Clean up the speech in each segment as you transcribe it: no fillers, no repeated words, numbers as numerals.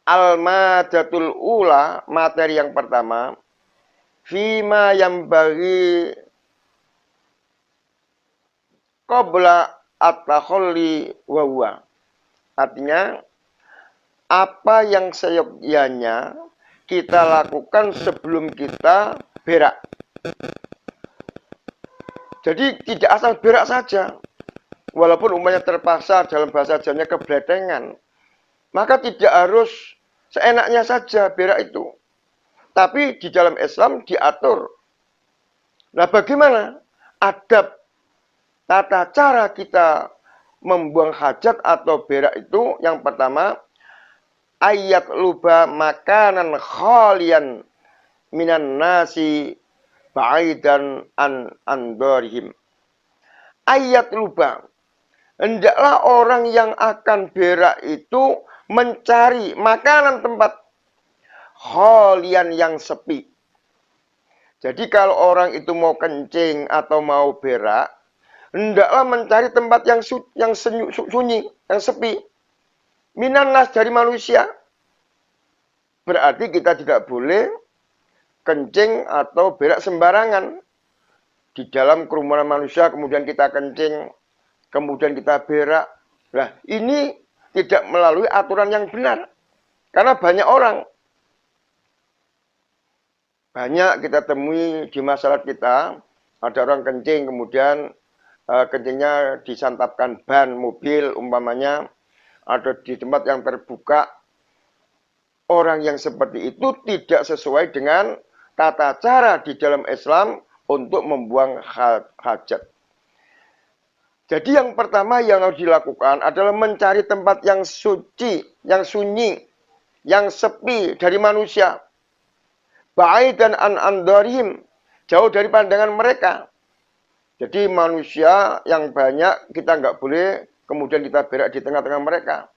Al-madatul ula, materi yang pertama, fima yang bagi qabla at-takhalli wa huwa. Artinya, apa yang seyogyanya kita lakukan sebelum kita berak. Jadi tidak asal berak saja. Walaupun umpamanya terpaksa dalam bahasa Jawanya kebletengan, maka tidak harus seenaknya saja berak itu. Tapi di dalam Islam diatur. Nah, bagaimana adab tata cara kita membuang hajat atau berak itu? Yang pertama, ayat luba makanan khalian minan nasi ba'idan an andorihim. Ayat luba. Hendaklah orang yang akan berak itu mencari makanan tempat khalian yang sepi. Jadi kalau orang itu mau kencing atau mau berak, hendaklah mencari tempat yang sunyi, yang sepi. Minan nas dari manusia. Berarti kita tidak boleh kencing atau berak sembarangan. Di dalam kerumunan manusia kemudian kita kencing, kemudian kita berak. Nah, ini tidak melalui aturan yang benar. Karena banyak orang. Banyak kita temui di masyarakat kita, ada orang kencing, kemudian kencingnya disantapkan ban mobil, umpamanya, ada di tempat yang terbuka. Orang yang seperti itu tidak sesuai dengan tata cara di dalam Islam untuk membuang hajat. Jadi yang pertama yang harus dilakukan adalah mencari tempat yang suci, yang sunyi, yang sepi dari manusia. Ba'idan an andorihim, jauh dari pandangan mereka. Jadi manusia yang banyak kita nggak boleh kemudian kita berak di tengah-tengah mereka.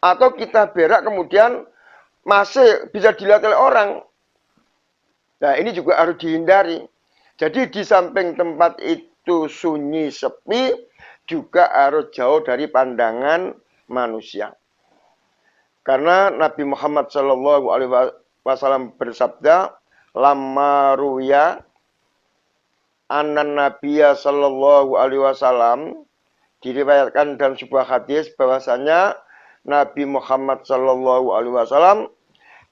Atau kita berak kemudian masih bisa dilihat oleh orang. Nah, ini juga harus dihindari. Jadi di samping tempat itu sunyi, sepi, juga harus jauh dari pandangan manusia. Karena Nabi Muhammad SAW bersabda, "Lamma ruya anan Nabiya sallallahu alaihi wasallam," diriwayatkan dalam sebuah hadis bahwasanya Nabi Muhammad sallallahu alaihi wasallam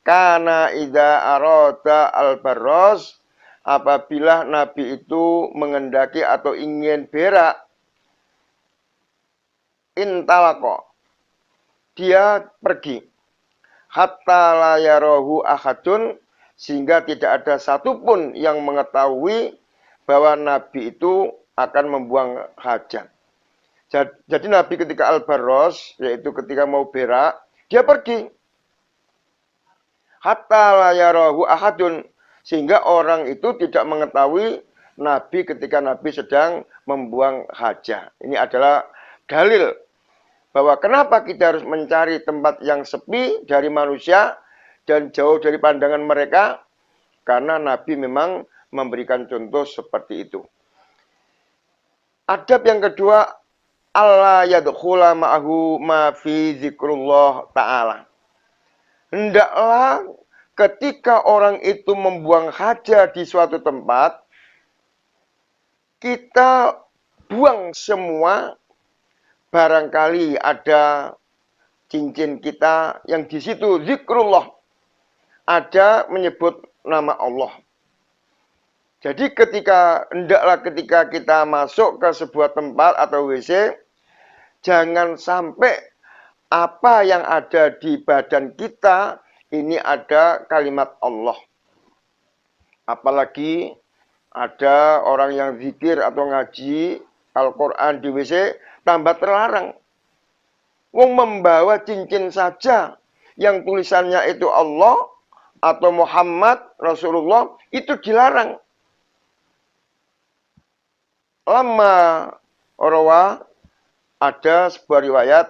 kana idza arada al-barras, apabila Nabi itu mengendaki atau ingin berak, intalaqo, dia pergi, hatta la yarahu ahadun, sehingga tidak ada satupun yang mengetahui bahwa Nabi itu akan membuang hajat. Jadi Nabi ketika al-barros, yaitu ketika mau berak, dia pergi. Hatta la yarahu ahadun, sehingga orang itu tidak mengetahui Nabi ketika Nabi sedang membuang hajat. Ini adalah dalil bahwa kenapa kita harus mencari tempat yang sepi dari manusia dan jauh dari pandangan mereka, karena Nabi memang memberikan contoh seperti itu. Adab yang kedua, Allah yadkhula ma'ahu ma fi zikrullah ta'ala. Hendaklah ketika orang itu membuang hajat di suatu tempat, kita buang semua. Barangkali ada cincin kita yang di situ zikrullah, ada menyebut nama Allah. Jadi hendaklah ketika kita masuk ke sebuah tempat atau WC, jangan sampai apa yang ada di badan kita ini ada kalimat Allah. Apalagi ada orang yang zikir atau ngaji Al-Quran di WC, tambah terlarang. Wong membawa cincin saja yang tulisannya itu Allah atau Muhammad Rasulullah, itu dilarang. Lama rawa, ada sebuah riwayat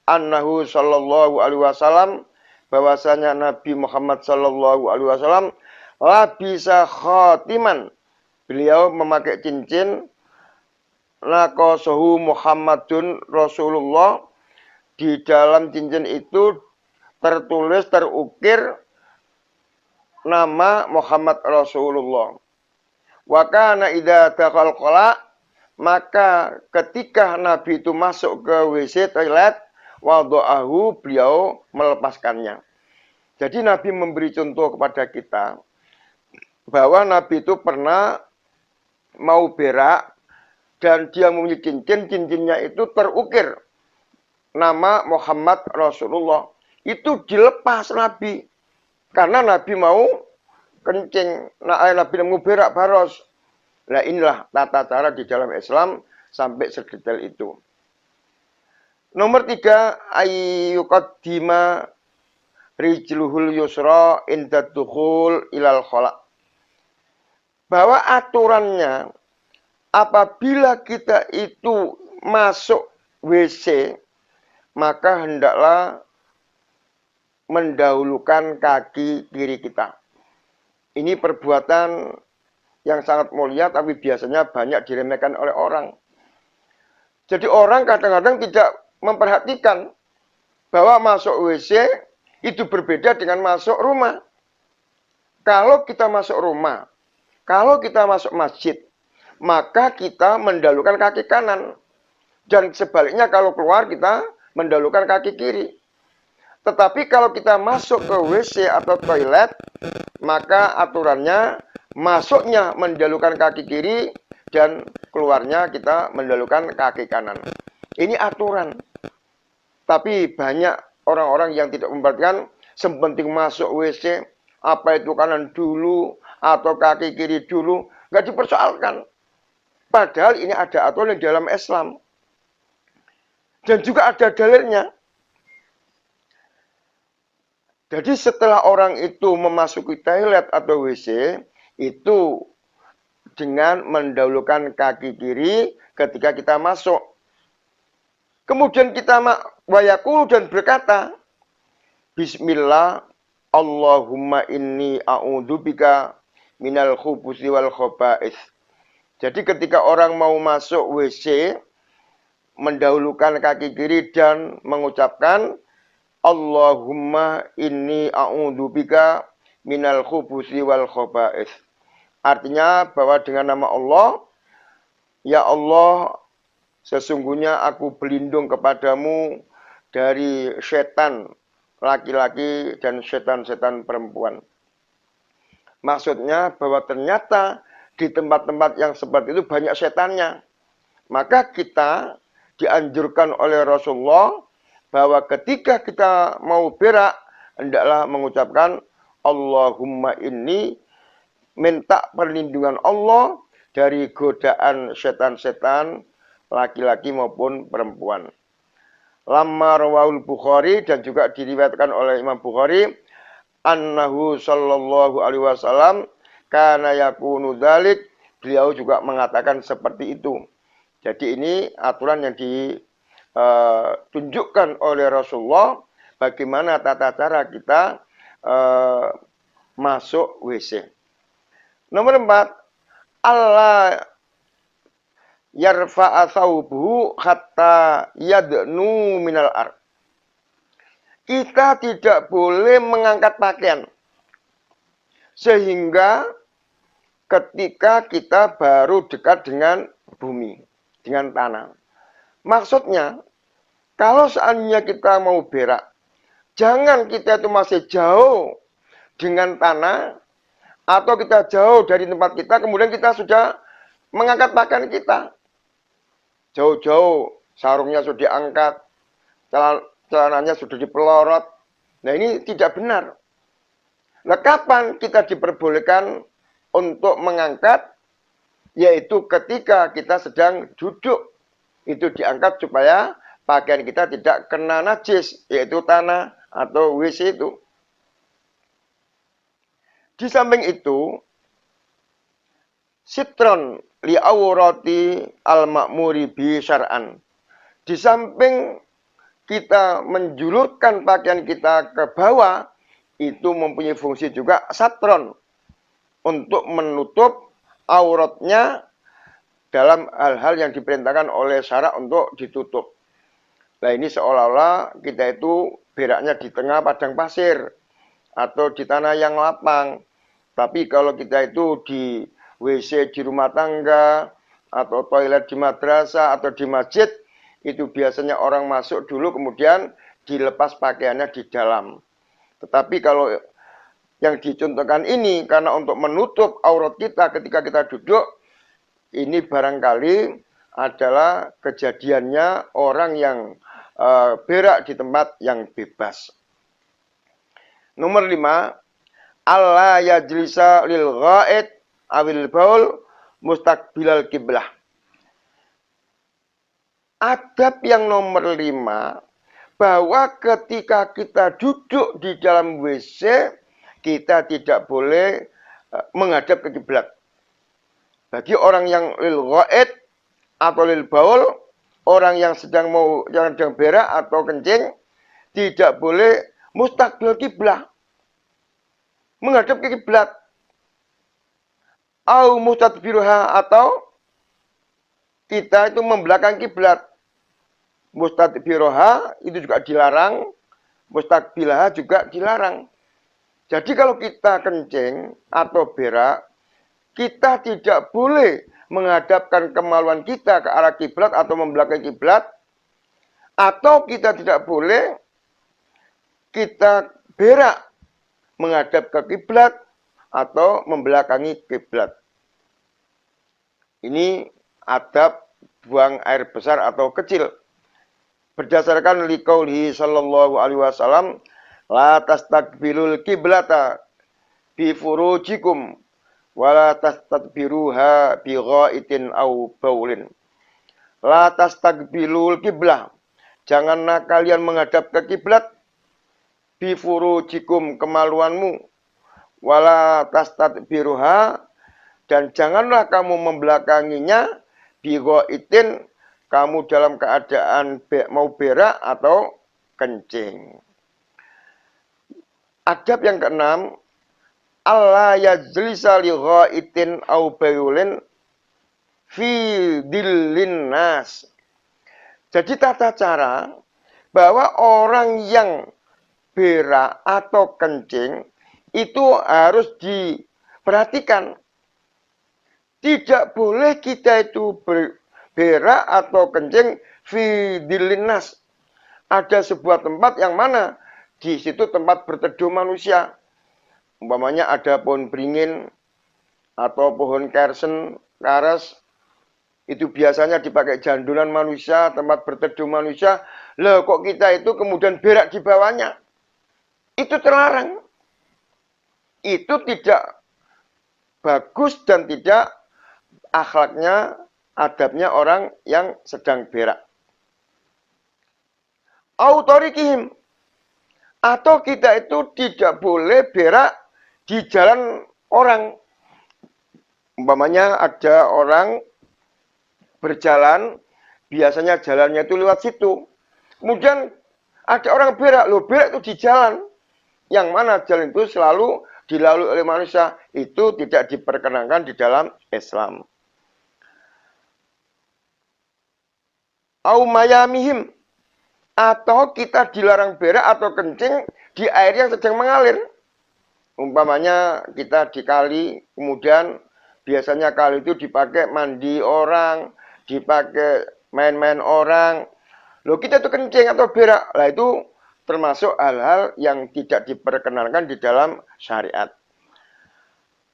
annahu sallallahu alaihi wasallam, bahwasanya Nabi Muhammad sallallahu alaihi wasallam labisa khatiman, beliau memakai cincin, naqasahu Muhammadun Rasulullah, di dalam cincin itu tertulis, terukir nama Muhammad Rasulullah. Wa kana idza dakhala qala, maka ketika Nabi itu masuk ke WC toilet, wada'ahu, beliau melepaskannya. Jadi Nabi memberi contoh kepada kita bahwa Nabi itu pernah mau berak dan dia mempunyai cincin, cincinnya itu terukir nama Muhammad Rasulullah. Itu dilepas Nabi karena Nabi mau kencing, Nabi mau berak baros. Nah inilah tata cara di dalam Islam sampai sedetail itu. Nomor 3, ayyuqaddima rijluhul yusra inda dukhul ilal khala. Bahwa aturannya apabila kita itu masuk WC, maka hendaklah mendahulukan kaki kiri kita. Ini perbuatan yang sangat mulia, tapi biasanya banyak diremehkan oleh orang. Jadi orang kadang-kadang tidak memperhatikan bahwa masuk WC itu berbeda dengan masuk rumah. Kalau kita masuk rumah, kalau kita masuk masjid, maka kita mendahulukan kaki kanan. Dan sebaliknya kalau keluar kita mendahulukan kaki kiri. Tetapi kalau kita masuk ke WC atau toilet, maka aturannya masuknya mendahulukan kaki kiri dan keluarnya kita mendahulukan kaki kanan. Ini aturan. Tapi banyak orang-orang yang tidak memperhatikan, sepenting masuk WC, apa itu kanan dulu atau kaki kiri dulu, nggak dipersoalkan. Padahal ini ada aturan di dalam Islam. Dan juga ada dalilnya. Jadi setelah orang itu memasuki toilet atau WC, itu dengan mendahulukan kaki kiri ketika kita masuk. Kemudian kita wayakul dan berkata, Bismillah, Allahumma inni a'udzubika minal khubusi wal khaba'is. Jadi ketika orang mau masuk WC, mendahulukan kaki kiri dan mengucapkan, Allahumma inni a'udzubika minal khubusi wal khaba'is. Artinya bahwa dengan nama Allah, ya Allah, sesungguhnya aku berlindung kepadamu dari setan laki-laki dan setan-setan perempuan. Maksudnya bahwa ternyata di tempat-tempat yang seperti itu banyak setannya. Maka kita dianjurkan oleh Rasulullah bahwa ketika kita mau berak, hendaklah mengucapkan Allahumma inni, minta perlindungan Allah dari godaan setan-setan laki-laki maupun perempuan. Lamma rawahul Bukhari, dan juga diriwayatkan oleh Imam Bukhari, annahu sallallahu alaihi wasallam kana yakunu dzalik, beliau juga mengatakan seperti itu. Jadi ini aturan yang ditunjukkan oleh Rasulullah bagaimana tata cara kita masuk WC. Nomor 4, Allah yarfa'a thawbuhu hatta yadnu minal ar. Kita tidak boleh mengangkat pakaian sehingga ketika kita baru dekat dengan bumi, dengan tanah. Maksudnya, kalau seandainya kita mau berak, jangan kita itu masih jauh dengan tanah, atau kita jauh dari tempat kita, kemudian kita sudah mengangkat pakaian kita. Jauh-jauh, sarungnya sudah diangkat, celananya sudah dipelorot. Nah ini tidak benar. Nah kapan kita diperbolehkan untuk mengangkat? Yaitu ketika kita sedang duduk. Itu diangkat supaya pakaian kita tidak kena najis, yaitu tanah atau WC itu. Di samping itu, sitron li awrati al-ma'muri bi syar'an. Di samping kita menjulurkan pakaian kita ke bawah, itu mempunyai fungsi juga satron untuk menutup auratnya dalam hal-hal yang diperintahkan oleh syarak untuk ditutup. Nah ini seolah-olah kita itu beraknya di tengah padang pasir atau di tanah yang lapang. Tapi kalau kita itu di WC di rumah tangga atau toilet di madrasah atau di masjid, itu biasanya orang masuk dulu kemudian dilepas pakaiannya di dalam. Tetapi kalau yang dicontohkan ini karena untuk menutup aurat kita ketika kita duduk, ini barangkali adalah kejadiannya orang yang berak di tempat yang bebas. Nomor 5, Allah yajlisa lil ghaid awil baul mustaqbilal kiblah. Adab yang nomor 5, bahwa ketika kita duduk di dalam WC, kita tidak boleh menghadap ke kiblat. Bagi orang yang lil ghaid atau lil baul, orang yang sedang berak atau kencing, tidak boleh mustaqbil kiblah, menghadap ke kiblat. Au mustadbiruha, atau kita itu membelakangi kiblat. Mustadbiruha itu juga dilarang, mustaqbilaha juga dilarang. Jadi kalau kita kencing atau berak, kita tidak boleh menghadapkan kemaluan kita ke arah kiblat atau membelakangi kiblat, atau kita tidak boleh kita berak menghadap ke kiblat atau membelakangi kiblat. Ini adab buang air besar atau kecil. Berdasarkan liqaulihi sallallahu alaihi wasallam, la tastaqbilul kiblata bi furujikum wala tastadbiruha bi ghaitin aw baulin. La tastaqbilul kiblah. Janganlah kalian menghadap ke kiblat bi furujikum, kemaluanmu, wala tastadbiruha, dan janganlah kamu membelakanginya bi ghaitin, kamu dalam keadaan mau berak atau kencing. Adab yang keenam, Allah yajlisa li ghaitin au bayulin fi dillin nas. Jadi tata cara bahwa orang yang berak atau kencing itu harus diperhatikan. Tidak boleh kita itu berak atau kencing fi dillin nas. Ada sebuah tempat yang mana di situ tempat berteduh manusia. Umpamanya ada pohon beringin atau pohon kersen, kares, itu biasanya dipakai jandulan manusia, tempat berteduh manusia. Loh, kok kita itu kemudian berak di bawahnya? Itu terlarang. Itu tidak bagus dan tidak akhlaknya, adabnya orang yang sedang berak. Autorikihim, atau kita itu tidak boleh berak di jalan orang. Umpamanya ada orang berjalan, biasanya jalannya itu lewat situ. Kemudian ada orang berak, loh berak itu di jalan. Yang mana jalan itu selalu dilalui oleh manusia. Itu tidak diperkenankan di dalam Islam. Au mayamihim, atau kita dilarang berak atau kencing di air yang sedang mengalir. Umpamanya kita di kali, kemudian biasanya kali itu dipakai mandi orang, dipakai main-main orang. Loh, kita itu kencing atau berak, lah itu termasuk hal-hal yang tidak diperkenankan di dalam syariat.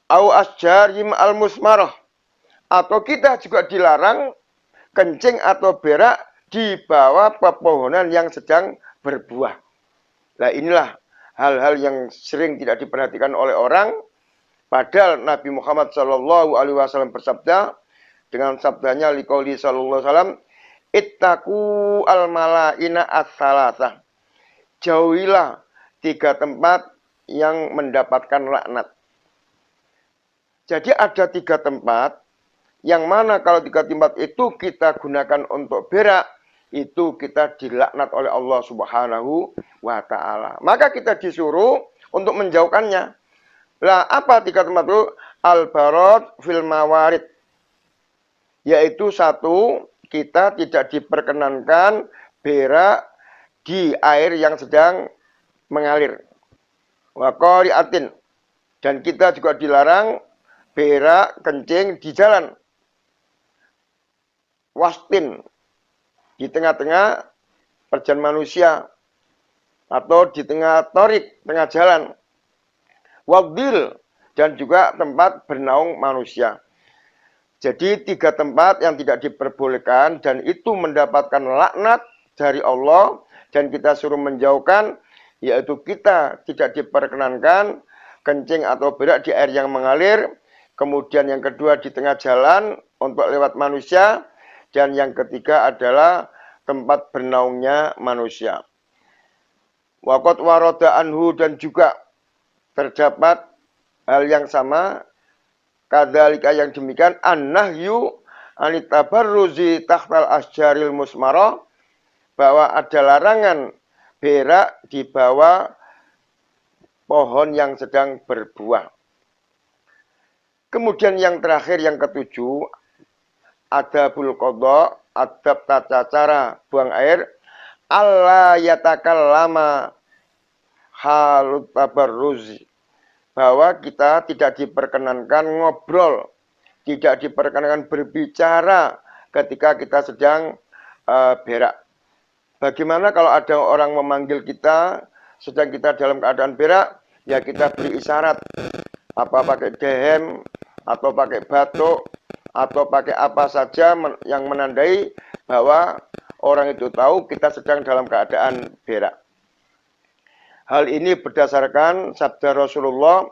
Au asjarim al-musmarah, atau kita juga dilarang kencing atau berak di bawah pepohonan yang sedang berbuah. Nah, inilah hal-hal yang sering tidak diperhatikan oleh orang. Padahal Nabi Muhammad Shallallahu Alaihi Wasallam bersabda dengan sabdanya liqauli Shallallahu Alaihi Wasallam, ittaqu al malaina as-salasah. Jauhilah 3 tempat yang mendapatkan laknat. Jadi ada 3 tempat yang mana kalau 3 tempat itu kita gunakan untuk berak, itu kita dilaknat oleh Allah Subhanahu wa Ta'ala. Maka kita disuruh untuk menjauhkannya. Lah, apa 3 tempat itu? Al-barad fil mawarid. Yaitu 1, kita tidak diperkenankan berak di air yang sedang mengalir. Wa qari'atin, dan kita juga dilarang berak, kencing di jalan. Wastin, di tengah-tengah perjalanan manusia atau di tengah torik, tengah jalan. Wadil, dan juga tempat bernaung manusia. Jadi 3 tempat yang tidak diperbolehkan dan itu mendapatkan laknat dari Allah dan kita suruh menjauhkan, yaitu kita tidak diperkenankan kencing atau berak di air yang mengalir. Kemudian yang kedua di tengah jalan untuk lewat manusia. Dan yang ketiga adalah tempat bernaungnya manusia. Waqat waroda anhu, dan juga terdapat hal yang sama, kadzalika yang demikian, an-nahyu anit tabarruzi tahtal asjaril musmarah, bahwa ada larangan berak di bawah pohon yang sedang berbuah. Kemudian yang terakhir, yang ketujuh, adabul qadha, adab tata cara buang air, alla yatakallama halut tabarruz, bahwa kita tidak diperkenankan ngobrol, tidak diperkenankan berbicara ketika kita sedang berak. Bagaimana kalau ada orang memanggil kita sedang kita dalam keadaan berak, ya kita beri isyarat, apa pakai dehem atau pakai batuk atau pakai apa saja yang menandai bahwa orang itu tahu kita sedang dalam keadaan berak. Hal ini berdasarkan sabda Rasulullah,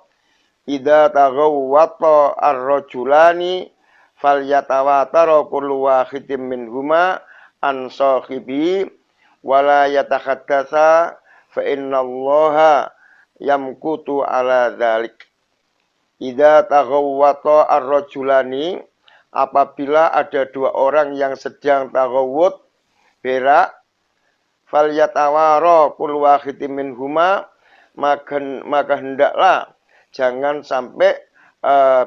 idza taghawwata ar-rajulani falyatawatara kullu wahidin minhuma an sahibi wala yatakhaddasa fa innallaha yamkutu ala dzalik. Idza taghawwata ar-rajulani, apabila ada 2 orang yang sedang taghawwut, berak, falyatawara kullu wahidin minhuma, maka hendaklah jangan sampai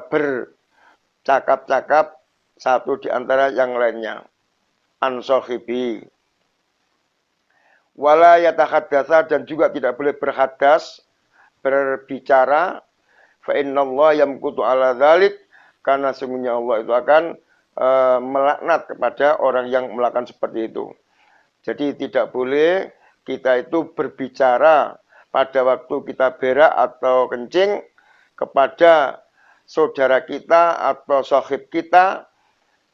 bercakap-cakap satu di antara yang lainnya. An sahibi. Wala yatakhaddasa, dan juga tidak boleh berhadas, berbicara. Fa innallaha yamkutu ala dzalik, karena sungguhnya Allah itu akan melaknat kepada orang yang melakukan seperti itu. Jadi tidak boleh kita itu berbicara pada waktu kita berak atau kencing kepada saudara kita atau sahib kita.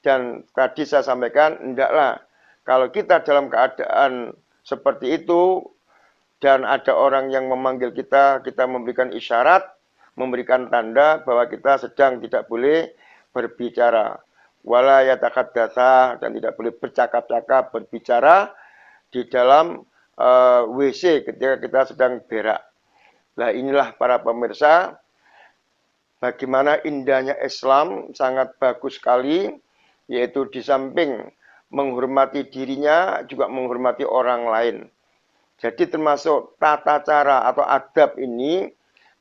Dan tadi saya sampaikan, hendaklah kalau kita dalam keadaan seperti itu dan ada orang yang memanggil kita, kita memberikan isyarat, memberikan tanda bahwa kita sedang tidak boleh berbicara. Wala yatakhaddasa, dan tidak boleh bercakap-cakap, berbicara di dalam WC ketika kita sedang berak. Nah, inilah para pemirsa, bagaimana indahnya Islam, sangat bagus sekali, yaitu di samping menghormati dirinya, juga menghormati orang lain. Jadi termasuk tata cara atau adab ini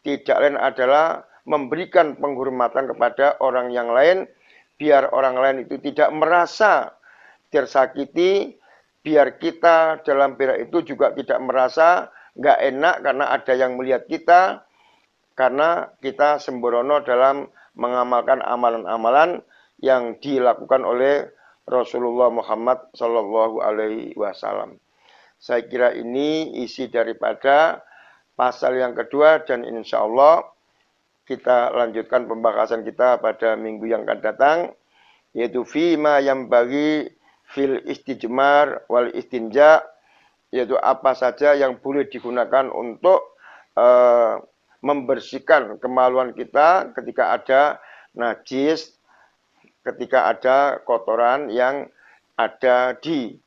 tidak lain adalah memberikan penghormatan kepada orang yang lain, biar orang lain itu tidak merasa tersakiti, biar kita dalam berak itu juga tidak merasa nggak enak karena ada yang melihat kita, karena kita sembrono dalam mengamalkan amalan-amalan yang dilakukan oleh Rasulullah Muhammad Shallallahu Alaihi Wasallam. Saya kira ini isi daripada pasal yang kedua, dan insya Allah kita lanjutkan pembahasan kita pada minggu yang akan datang, yaitu fima yang bagi fil istijmar wal istinja, yaitu apa saja yang boleh digunakan untuk membersihkan kemaluan kita ketika ada najis, ketika ada kotoran yang ada di